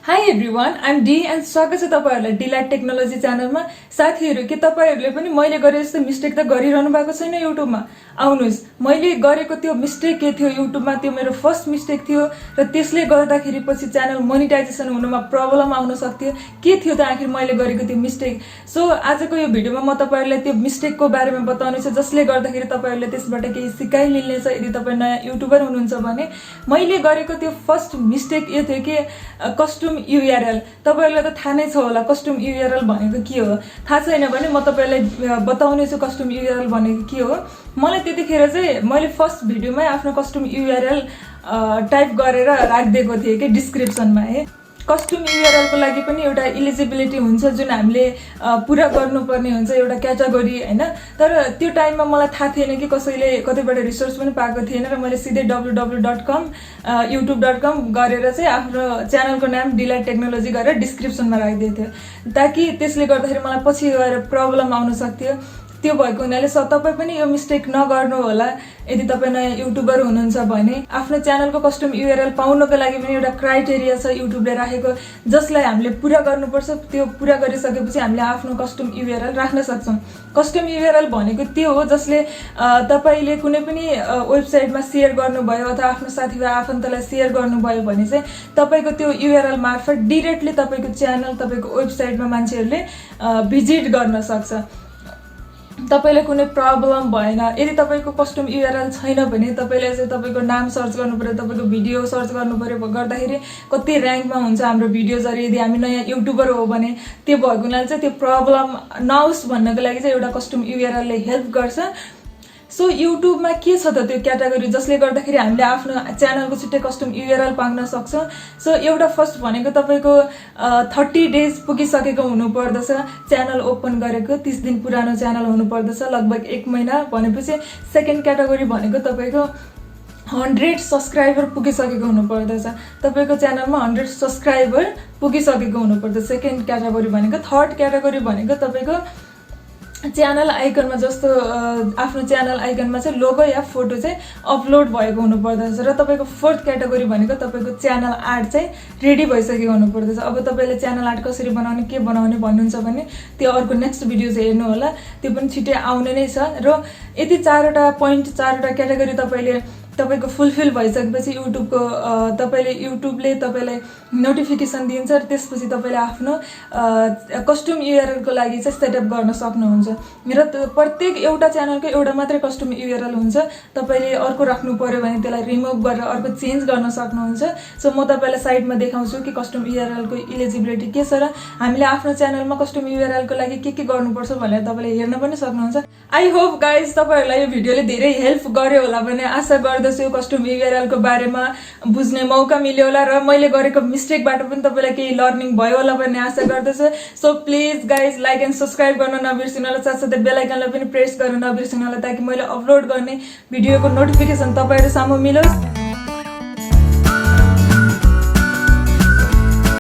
Hi everyone, I'm D and स्वागत छ तपाईहरुलाई डिलाइट टेक्नोलोजी च्यानलमा। साथीहरु के तपाईहरुले पनि मैले गरे जस्तो मिस्टेक त गरिरहनु भएको छैन युट्युबमा? आउनुस्, मैले गरेको त्यो मिस्टेक के थियो युट्युबमा, त्यो मेरो फर्स्ट मिस्टेक थियो र त्यसले गर्दाखेरि पछि च्यानल मोनेटाइजेसन हुनुमा प्रब्लम आउन सक्थ्यो। के थियो त आखिर मैले गरेको त्यो मिस्टेक? सो आजको यो भिडियोमा म तपाईहरुलाई त्यो मिस्टेकको बारेमा बताउने छु, जसले गर्दाखेरि तपाईहरुले त्यसबाट केही सिकाइ मिल्ने छ। यदि तपाई नयाँ युट्युबर हुनुहुन्छ भने मैले गरेको त्यो फर्स्ट मिस्टेक यो थियो कि कस्टम URL। तपाईहरुलाई त थाहा नै छ होला कस्टम URL भनेको के हो। थाहा छैन भने म तपाईहरुलाई बताउने छु कस्टम URL भनेको के हो। मलाई त्यतिखेर चाहिँ मैले फर्स्ट भिडियोमै आफ्नो कस्टम URL टाइप गरेर राख्दिएको थिएँ कि डिस्क्रिप्सनमा है। कस्टम URL को लागि पनि एउटा एलिजिबिलिटी हुन्छ जुन हामीले पूरा गर्नुपर्ने हुन्छ, एउटा क्याटेगोरी हैन। तर त्यो टाइममा मलाई थाहा थिएन कि कसैले कतैबाट रिसोर्स पनि पाएको थिएन र मैले सिधै www.com youtube.com गरेर चाहिँ आफ्नो च्यानलको नाम डिलाइट टेक्नोलोजी गरेर डिस्क्रिप्सनमा राखिदिएको थिएँ, ताकि त्यसले गर्दाखेरि मलाई पछि गएर प्रब्लम आउन सक्थ्यो। त्यो भएको हुनाले तपाई पनि यो मिस्टेक नगर्नु होला। यदि तपाई नयाँ युट्युबर हुनुहुन्छ भने आफ्नो च्यानलको कस्टम URL पाउनको लागि पनि एउटा क्राइटेरिया छ युट्युबले राखेको, जसलाई हामीले पूरा गर्नुपर्छ। त्यो पूरा गरिसकेपछि हामीले आफ्नो कस्टम URL राख्न सक्छौं। कस्टम URL भनेको त्यो हो जसले तपाईले कुनै पनि वेबसाइटमा शेयर गर्नुभयो अथवा आफ्नो साथीभाइ आफन्तलाई शेयर गर्नुभयो भने चाहिँ तपाईको त्यो URL मार्फत डाइरेक्टली तपाईको च्यानल तपाईको वेबसाइटमा मान्छेहरुले भिजिट गर्न सक्छ। तपाईले कुनै प्रब्लम भएन। यदि तपाईको कस्टम URL छैन भने तपाईले चाहिँ तपाईको नाम सर्च गर्नु पर्यो, तपाईको भिडियो सर्च गर्नु पर्यो, गर्दाखेरि कति र्याङ्कमा हुन्छ हाम्रो भिडियोजहरु। यदि हामी नयाँ युट्युबर हो भने त्यो भएको हुनाले चाहिँ त्यो प्रब्लम नहोस् भन्नको लागि चाहिँ एउटा कस्टम URL ले हेल्प गर्छ। सो युट्युबमा के छ त त्यो क्याटेगोरी जसले गर्दाखेरि हामीले आफ्नो च्यानलको छिट्टै कस्टम URL पाउन सक्छौं। सो एउटा फर्स्ट भनेको तपाईको 30 डेज पुगिसकेको हुनुपर्दछ, च्यानल ओपन गरेको 30 दिन पुरानो च्यानल हुनुपर्दछ, लगभग 1 महिना। भनेपछि सेकेन्ड क्याटेगोरी भनेको तपाईको 100 सब्स्क्राइबर पुगिसकेको हुनुपर्दछ। तपाईको च्यानलमा 100 सब्स्क्राइबर पुगिसकेको हुनुपर्दछ सेकेन्ड क्याटेगोरी भनेको। थर्ड क्याटेगोरी भनेको तपाईको च्यानल आइकनमा जस्तो आफ्नो च्यानल आइकनमा चाहिँ लोगो या फोटो चाहिँ अपलोड भएको हुनुपर्दछ। र तपाईको फोर्थ क्याटेगोरी भनेको तपाईको च्यानल आर्ट चाहिँ रेडी भइसकेको हुनुपर्दछ। अब तपाईले च्यानल आर्ट कसरी बनाउने के बनाउने भन्नुहुन्छ भने त्यो अर्को नेक्स्ट भिडियो चाहिँ हेर्नु होला, त्यो पनि छिटै आउने नै छ। र यति 4वटा पोइन्ट 4वटा क्याटेगोरी तपाईको फुलफिल भइसकेपछि युट्युबले तपाईलाई नोटिफिकेसन दिन्छ र त्यसपछि तपाईले आफ्नो कस्टम URL को लागि चाहिँ सेटअप गर्न सक्नुहुन्छ। र प्रत्येक एउटा च्यानलको एउटा मात्रै कस्टम URL हुन्छ। तपाईले अर्को राख्नु पर्यो भने त्यसलाई रिमुभ गरेर अर्को चेन्ज गर्न सक्नुहुन्छ। सो म तपाईलाई साइडमा देखाउँछु कि कस्टम URL को एलिजिबिलिटी के छ र हामीले आफ्नो च्यानलमा कस्टम URL को लागि के गर्नुपर्छ भनेर तपाईले हेर्न पनि सक्नुहुन्छ। आई होप गाइज तपाईहरुलाई यो भिडियोले धेरै हेल्प गर्यो होला भन्ने आशा गर्दछु। कस्टम URL को बारेमा बुझ्ने मौका मिल्यो होला र मैले गरेको मिस्टेकबाट पनि तपाईलाई केही लर्निङ भयो होला भन्ने आशा गर्दछु। So please guys like and subscribe गर्न नबिर्सिनु होला, साथसाथै बेल आइकनलाई पनि प्रेस गर्न नबिर्सिनु होला, ताकि मैले अपलोड गर्ने भिडियोको नोटिफिकेसन तपाईहरुसम्म मिलोस्।